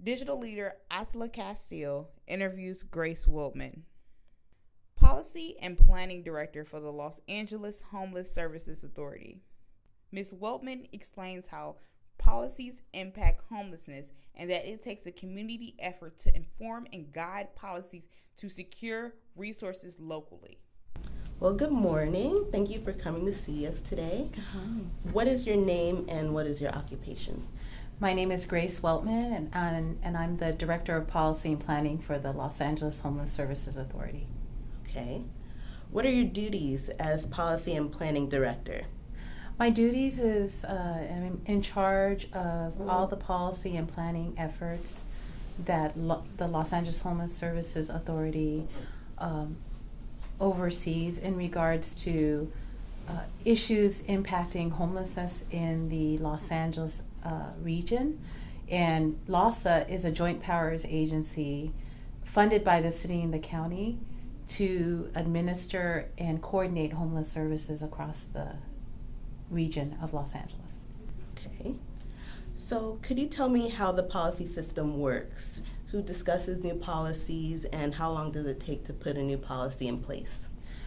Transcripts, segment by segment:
Digital Leader Attallah Casteel interviews Grace Weltman, Policy and Planning Director for the Los Angeles Homeless Services Authority. Ms. Weltman explains how policies impact homelessness and that it takes a community effort to inform and guide policies to secure resources locally. Well, good morning. Thank you for coming to see us today. What is your name and what is your occupation? My name is Grace Weltman, and I'm the Director of Policy and Planning for the Los Angeles Homeless Services Authority. Okay. What are your duties as Policy and Planning Director? My duties is I'm in charge of all the policy and planning efforts that the Los Angeles Homeless Services Authority oversees in regards to issues impacting homelessness in the Los Angeles region. And LAHSA is a joint powers agency funded by the city and the county to administer and coordinate homeless services across the region of Los Angeles. Okay. So could you tell me how the policy system works? Who discusses new policies and how long does it take to put a new policy in place?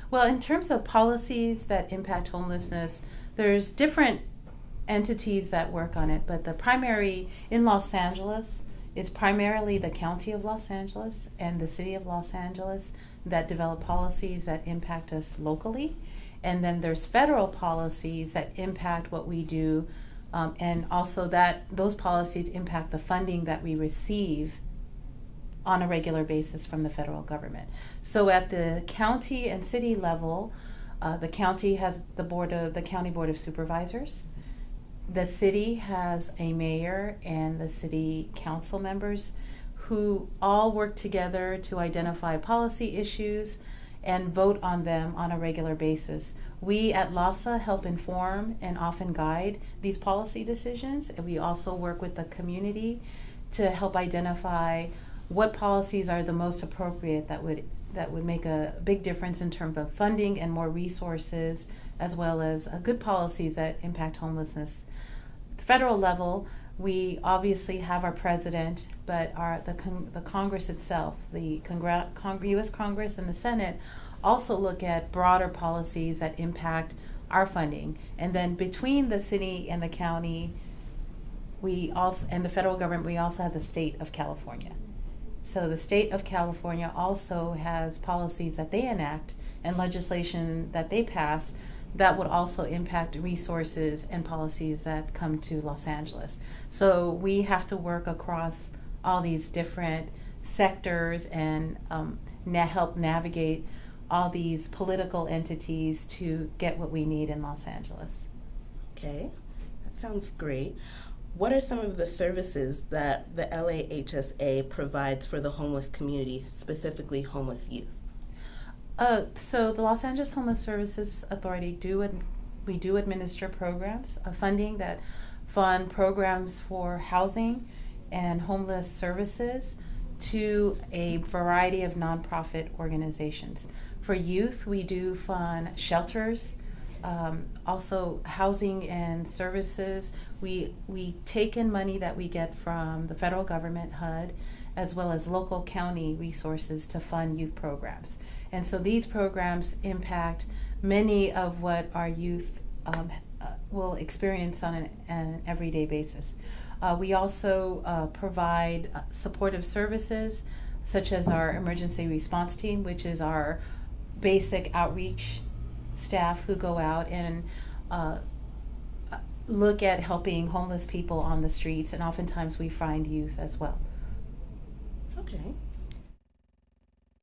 Well, in terms of policies that impact homelessness, there's different entities that work on it, but the primary in Los Angeles is primarily the County of Los Angeles and the City of Los Angeles that develop policies that impact us locally. And then there's federal policies that impact what we do, and also that those policies impact the funding that we receive on a regular basis from the federal government. So at the county and city level, the county has the County Board of Supervisors. The city has a mayor and the city council members who all work together to identify policy issues and vote on them on a regular basis. We at LAHSA help inform and often guide these policy decisions, and we also work with the community to help identify what policies are the most appropriate that would make a big difference in terms of funding and more resources, as well as good policies that impact homelessness. At the federal level, we obviously have our president, but the Congress itself, the U.S. Congress and the Senate, also look at broader policies that impact our funding. And then between the city and the county, and the federal government, we also have the state of California. So the state of California also has policies that they enact and legislation that they pass that would also impact resources and policies that come to Los Angeles. So we have to work across all these different sectors and help navigate all these political entities to get what we need in Los Angeles. Okay, that sounds great. What are some of the services that the LAHSA provides for the homeless community, specifically homeless youth? So the Los Angeles Homeless Services Authority we do administer programs of funding that fund programs for housing and homeless services to a variety of nonprofit organizations. For youth, we do fund shelters, also housing and services. We take in money that we get from the federal government, HUD, as well as local county resources to fund youth programs. And so these programs impact many of what our youth will experience on an everyday basis. We also provide supportive services such as our emergency response team, which is our basic outreach staff who go out and look at helping homeless people on the streets, and oftentimes we find youth as well. Okay.